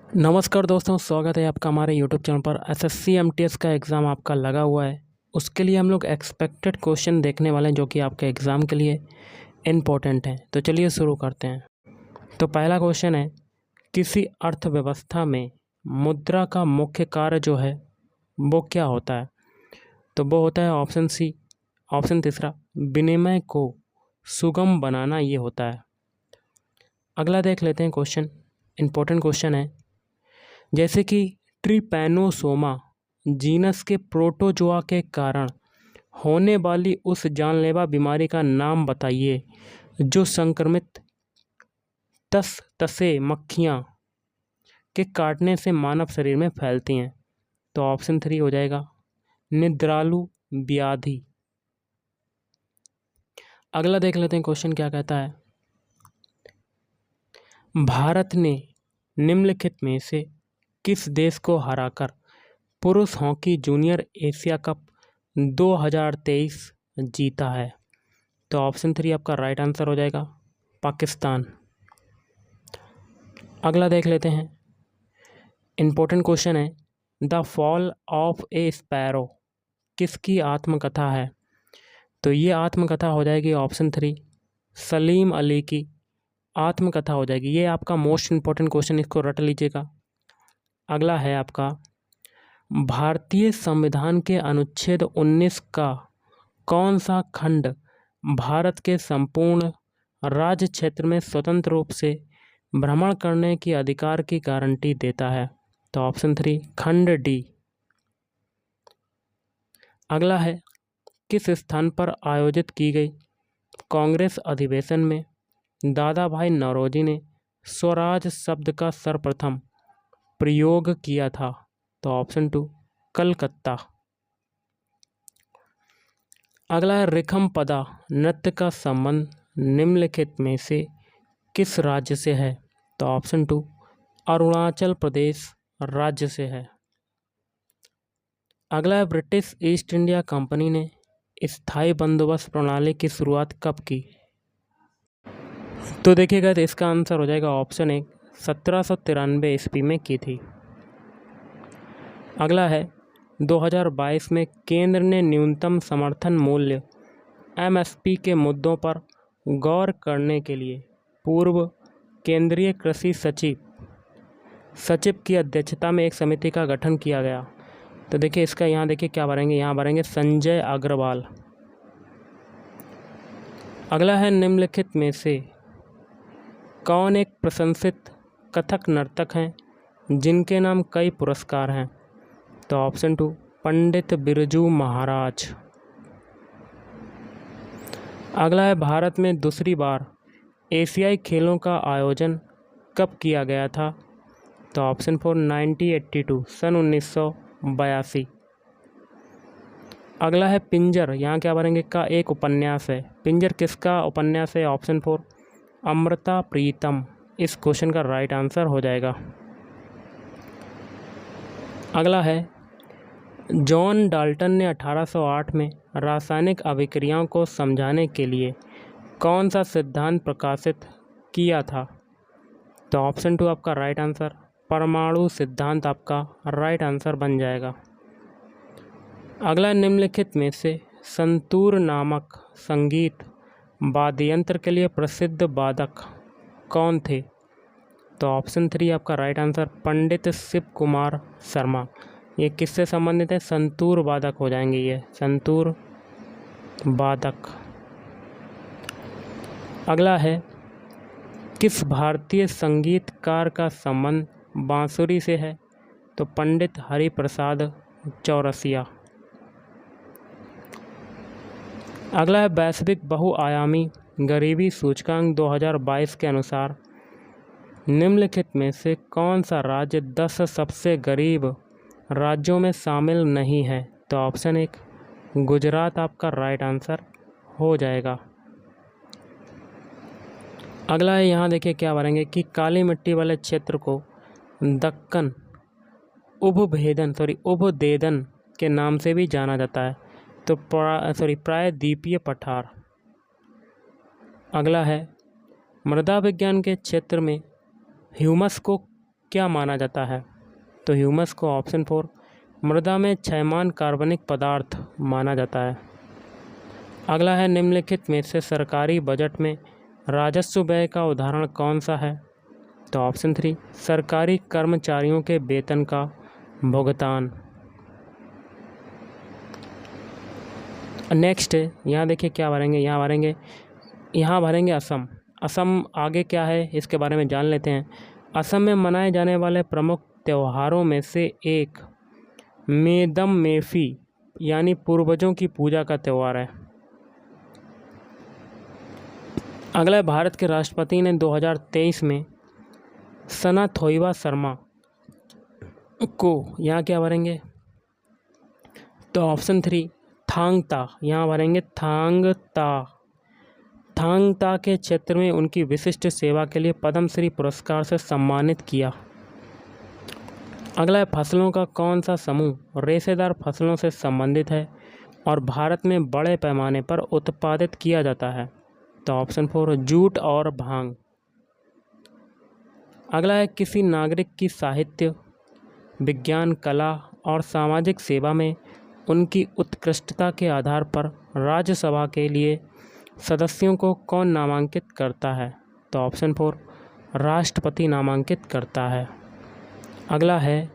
नमस्कार दोस्तों, स्वागत है आपका हमारे यूट्यूब चैनल पर। एसएससी एमटीएस का एग्ज़ाम आपका लगा हुआ है। उसके लिए हम लोग एक्सपेक्टेड क्वेश्चन देखने वाले हैं जो कि आपके एग्ज़ाम के लिए इम्पोर्टेंट हैं। तो चलिए शुरू करते हैं। तो पहला क्वेश्चन है, किसी अर्थव्यवस्था में मुद्रा का मुख्य कार्य जो है वो क्या होता है? तो वो होता है ऑप्शन सी, ऑप्शन तीसरा विनिमय को सुगम बनाना, ये होता है। अगला देख लेते हैं क्वेश्चन, इम्पोर्टेंट क्वेश्चन है। जैसे कि ट्रिपैनोसोमा जीनस के प्रोटोजोआ के कारण होने वाली उस जानलेवा बीमारी का नाम बताइए जो संक्रमित तसे मक्खियाँ के काटने से मानव शरीर में फैलती हैं। तो ऑप्शन 3 हो जाएगा निद्रालु व्याधि। अगला देख लेते हैं क्वेश्चन क्या कहता है। भारत ने निम्नलिखित में से किस देश को हराकर पुरुष हॉकी जूनियर एशिया कप 2023 जीता है? तो ऑप्शन 3 आपका राइट आंसर हो जाएगा पाकिस्तान। अगला देख लेते हैं, इम्पोर्टेंट क्वेश्चन है। The fall of A sparrow किसकी आत्मकथा है? तो ये आत्मकथा हो जाएगी ऑप्शन 3 सलीम अली की आत्मकथा हो जाएगी। ये आपका मोस्ट इम्पोर्टेंट क्वेश्चन, इसको रट लीजिएगा। अगला है आपका, भारतीय संविधान के अनुच्छेद 19 का कौन सा खंड भारत के संपूर्ण राज्य क्षेत्र में स्वतंत्र रूप से भ्रमण करने की अधिकार की गारंटी देता है? तो ऑप्शन 3 खंड डी। अगला है, किस स्थान पर आयोजित की गई कांग्रेस अधिवेशन में दादा भाई नौरोजी ने स्वराज शब्द का सर्वप्रथम प्रयोग किया था? तो ऑप्शन 2 कलकत्ता। अगला है, रिखमपदा नृत्य का संबंध निम्नलिखित में से किस राज्य से है? तो ऑप्शन 2 अरुणाचल प्रदेश राज्य से है। अगला है, ब्रिटिश ईस्ट इंडिया कंपनी ने स्थायी बंदोबस्त प्रणाली की शुरुआत कब की? तो देखिएगा, तो इसका आंसर हो जाएगा ऑप्शन 1 1793 ईस्वी में की थी। अगला है, 2022 में केंद्र ने न्यूनतम समर्थन मूल्य एमएसपी के मुद्दों पर गौर करने के लिए पूर्व केंद्रीय कृषि सचिव की अध्यक्षता में एक समिति का गठन किया गया। तो देखिए इसका यहाँ देखिए क्या भरेंगे, यहाँ भरेंगे संजय अग्रवाल। अगला है, निम्नलिखित में से कौन एक प्रशंसित कथक नर्तक हैं जिनके नाम कई पुरस्कार हैं? तो ऑप्शन 2 पंडित बिरजू महाराज। अगला है, भारत में दूसरी बार एशियाई खेलों का आयोजन कब किया गया था? तो ऑप्शन 4 1982 सन 1982। अगला है, पिंजर, यहाँ क्या भरेंगे का एक उपन्यास है। पिंजर किसका उपन्यास है? ऑप्शन 4 अमृता प्रीतम। इस क्वेश्चन का राइट आंसर हो जाएगा। अगला है, जॉन डाल्टन ने 1808 में रासायनिक अभिक्रियाओं को समझाने के लिए कौन सा सिद्धांत प्रकाशित किया था? तो ऑप्शन 2 आपका राइट आंसर परमाणु सिद्धांत आपका राइट आंसर बन जाएगा। अगला, निम्नलिखित में से संतूर नामक संगीत वाद्ययंत्र के लिए प्रसिद्ध वादक कौन थे? तो ऑप्शन 3 आपका राइट आंसर पंडित शिव कुमार शर्मा। ये किससे संबंधित है? संतूर वादक हो जाएंगे, ये संतूर वादक। अगला है, किस भारतीय संगीतकार का संबंध बांसुरी से है? तो पंडित हरिप्रसाद चौरसिया। अगला है, वैश्विक बहुआयामी गरीबी सूचकांक 2022 के अनुसार निम्नलिखित में से कौन सा राज्य 10 सबसे गरीब राज्यों में शामिल नहीं है? तो ऑप्शन 1 गुजरात आपका राइट आंसर हो जाएगा। अगला है, यहाँ देखिए क्या भरेंगे कि काली मिट्टी वाले क्षेत्र को दक्कन उपभेदन के नाम से भी जाना जाता है। तो प्रायद्वीपीय पठार। अगला है, मृदा विज्ञान के क्षेत्र में ह्यूमस को क्या माना जाता है? तो ह्यूमस को ऑप्शन 4 मृदा में क्षयमान कार्बनिक पदार्थ माना जाता है। अगला है निम्नलिखित में से सरकारी बजट में राजस्व व्यय का उदाहरण कौन सा है? तो ऑप्शन 3 सरकारी कर्मचारियों के वेतन का भुगतान। नेक्स्ट यहाँ देखिए क्या भरेंगे, यहाँ भरेंगे असम। असम आगे क्या है इसके बारे में जान लेते हैं। असम में मनाए जाने वाले प्रमुख त्योहारों में से एक मेदम मेफी यानी पूर्वजों की पूजा का त्यौहार है। अगला भारत के राष्ट्रपति ने 2023 में सना थोईवा शर्मा को यहाँ क्या भरेंगे? तो ऑप्शन 3 थांगता, यहाँ भरेंगे थांगता। थांगता के क्षेत्र में उनकी विशिष्ट सेवा के लिए पद्मश्री पुरस्कार से सम्मानित किया। अगला है फसलों का कौन सा समूह रेशेदार फसलों से संबंधित है और भारत में बड़े पैमाने पर उत्पादित किया जाता है? तो ऑप्शन 4 जूट और भांग। अगला है किसी नागरिक की साहित्य, विज्ञान, कला और सामाजिक सेवा में उनकी उत्कृष्टता के आधार पर राज्यसभा के लिए सदस्यों को कौन नामांकित करता है? तो ऑप्शन 4 राष्ट्रपति नामांकित करता है। अगला है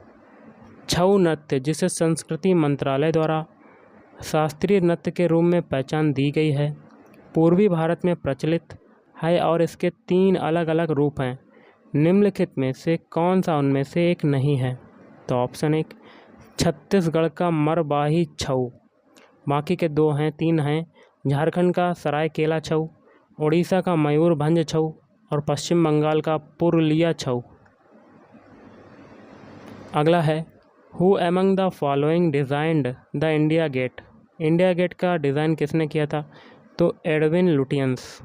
छऊ नृत्य, जिसे संस्कृति मंत्रालय द्वारा शास्त्रीय नृत्य के रूप में पहचान दी गई है, पूर्वी भारत में प्रचलित है और इसके 3 अलग अलग रूप हैं। निम्नलिखित में से कौन सा उनमें से एक नहीं है? तो ऑप्शन 1 छत्तीसगढ़ का मरवाही छऊ, बाकी के 3 हैं झारखंड का सरायकेला छऊ, उड़ीसा का मयूरभंज छऊ और पश्चिम बंगाल का पुरुलिया छऊ। अगला है who among the following designed the India Gate. India Gate का डिज़ाइन किसने किया था? तो एडविन लुटियंस।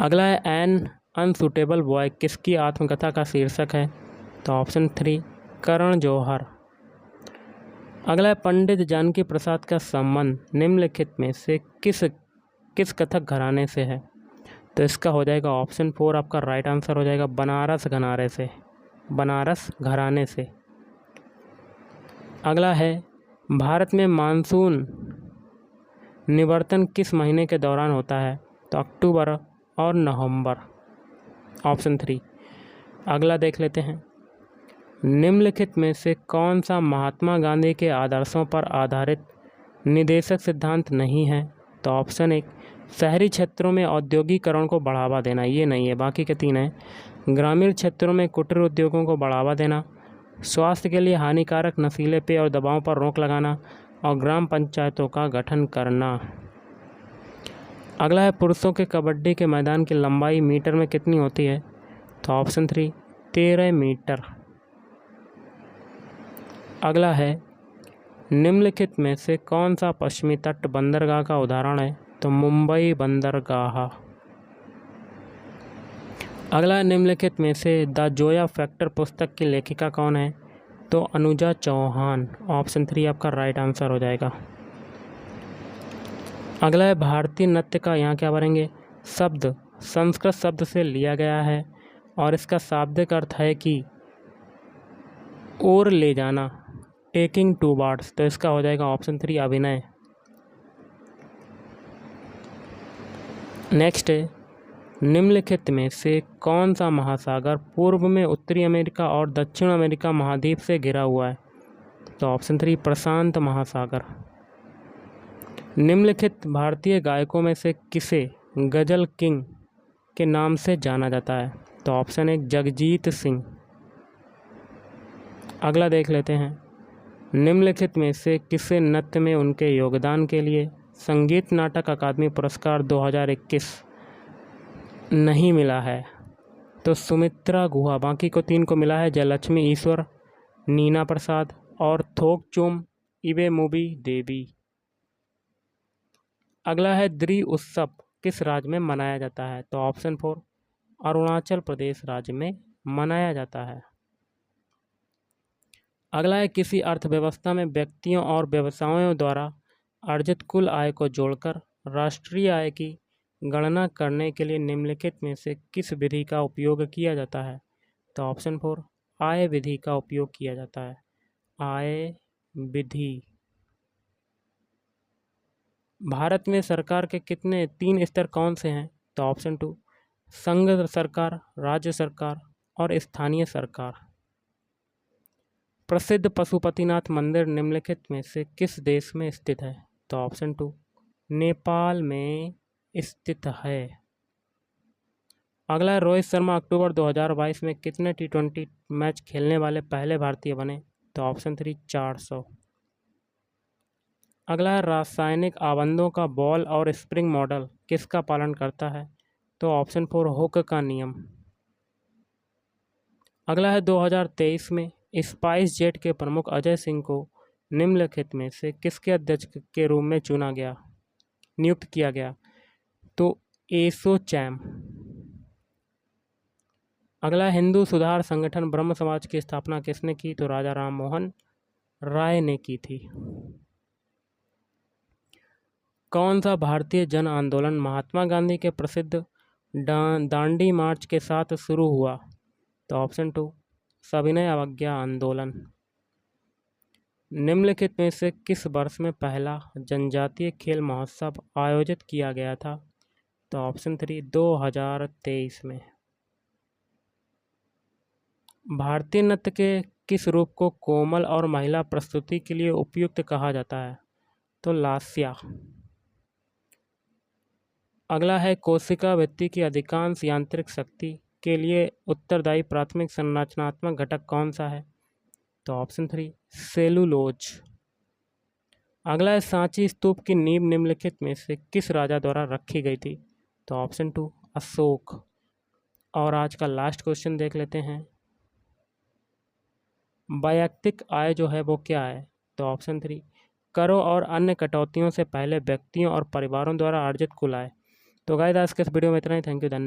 अगला है एन अनसुटेबल बॉय किसकी आत्मकथा का शीर्षक है? तो ऑप्शन 3 करण जौहर। अगला है पंडित जानकी प्रसाद का संबंध निम्नलिखित में से किस कथक घराने से है? तो इसका हो जाएगा ऑप्शन 4 आपका राइट आंसर हो जाएगा बनारस घराने से। अगला है भारत में मानसून निवर्तन किस महीने के दौरान होता है? तो अक्टूबर और नवंबर, ऑप्शन 3। अगला देख लेते हैं निम्नलिखित में से कौन सा महात्मा गांधी के आदर्शों पर आधारित निदेशक सिद्धांत नहीं है? तो ऑप्शन 1 शहरी क्षेत्रों में औद्योगिकरण को बढ़ावा देना, ये नहीं है, बाकी के 3 हैं। ग्रामीण क्षेत्रों में कुटीर उद्योगों को बढ़ावा देना, स्वास्थ्य के लिए हानिकारक नशीले पेय और दवाओं पर रोक लगाना और ग्राम पंचायतों का गठन करना। अगला है पुरुषों के कबड्डी के मैदान की लंबाई मीटर में कितनी होती है? तो ऑप्शन 3 13 मीटर। अगला है निम्नलिखित में से कौन सा पश्चिमी तट बंदरगाह का उदाहरण है? तो मुंबई बंदरगाह। अगला निम्नलिखित में से द जोया फैक्टर पुस्तक की लेखिका कौन है? तो अनुजा चौहान, ऑप्शन 3 आपका राइट आंसर हो जाएगा। अगला है भारतीय नृत्य का यहाँ क्या भरेंगे? शब्द संस्कृत शब्द से लिया गया है और इसका शाब्दिक अर्थ है कि ओर ले जाना, टेकिंग टूवर्ड्स। तो इसका हो जाएगा ऑप्शन 3 अभिनय। नेक्स्ट है निम्नलिखित में से कौन सा महासागर पूर्व में उत्तरी अमेरिका और दक्षिण अमेरिका महाद्वीप से घिरा हुआ है? तो ऑप्शन 3 प्रशांत महासागर। निम्नलिखित भारतीय गायकों में से किसे गजल किंग के नाम से जाना जाता है? तो ऑप्शन 1 जगजीत सिंह। अगला देख लेते हैं निम्नलिखित में से किसे नृत्य में उनके योगदान के लिए संगीत नाटक अकादमी पुरस्कार 2021 नहीं मिला है? तो सुमित्रा गुहा, बाकी को 3 को मिला है जयलक्ष्मी ईश्वर, नीना प्रसाद और थोकचुम इवेमुबी देवी। अगला है द्रि उत्सव किस राज्य में मनाया जाता है? तो ऑप्शन 4 अरुणाचल प्रदेश राज्य में मनाया जाता है। अगला है किसी अर्थव्यवस्था में व्यक्तियों और व्यवसायों द्वारा अर्जित कुल आय को जोड़कर राष्ट्रीय आय की गणना करने के लिए निम्नलिखित में से किस विधि का उपयोग किया जाता है? तो ऑप्शन 4 आय विधि का उपयोग किया जाता है। आय विधि। भारत में सरकार के कितने 3 स्तर कौन से हैं? तो ऑप्शन 2 संघ सरकार, राज्य सरकार और स्थानीय सरकार। प्रसिद्ध पशुपतिनाथ मंदिर निम्नलिखित में से किस देश में स्थित है? तो ऑप्शन 2 नेपाल में स्थित है। अगला है रोहित शर्मा अक्टूबर 2022 में कितने T20 मैच खेलने वाले पहले भारतीय बने? तो ऑप्शन 3 400। अगला है रासायनिक आबंधों का बॉल और स्प्रिंग मॉडल किसका पालन करता है? तो ऑप्शन 4 हुक का नियम। अगला है 2023 में स्पाइस जेट के प्रमुख अजय सिंह को निम्नलिखित में से किसके अध्यक्ष के रूप में नियुक्त किया गया? तो एसोचैम। अगला हिंदू सुधार संगठन ब्रह्म समाज की स्थापना किसने की? तो राजा राम मोहन राय ने की थी। कौन सा भारतीय जन आंदोलन महात्मा गांधी के प्रसिद्ध दांडी मार्च के साथ शुरू हुआ? तो ऑप्शन 2 सविनय अवज्ञा आंदोलन। निम्नलिखित में से किस वर्ष में पहला जनजातीय खेल महोत्सव आयोजित किया गया था? तो ऑप्शन 3 2023 में। भारतीय नृत्य के किस रूप को कोमल और महिला प्रस्तुति के लिए उपयुक्त कहा जाता है? तो लास्या। अगला है कोशिका भित्ति की अधिकांश यांत्रिक शक्ति के लिए उत्तरदायी प्राथमिक संरचनात्मक घटक कौन सा है? तो ऑप्शन 3 सेलुलोज। अगला है सांची स्तूप की नींव निम्नलिखित में से किस राजा द्वारा रखी गई थी? तो ऑप्शन 2 अशोक। और आज का लास्ट क्वेश्चन देख लेते हैं। वैयक्तिक आय जो है वो क्या है? तो ऑप्शन 3 करों और अन्य कटौतियों से पहले व्यक्तियों और परिवारों द्वारा अर्जित कुल आय। तो गाइस आज के इस वीडियो में इतना ही। थैंक यू, धन्यवाद।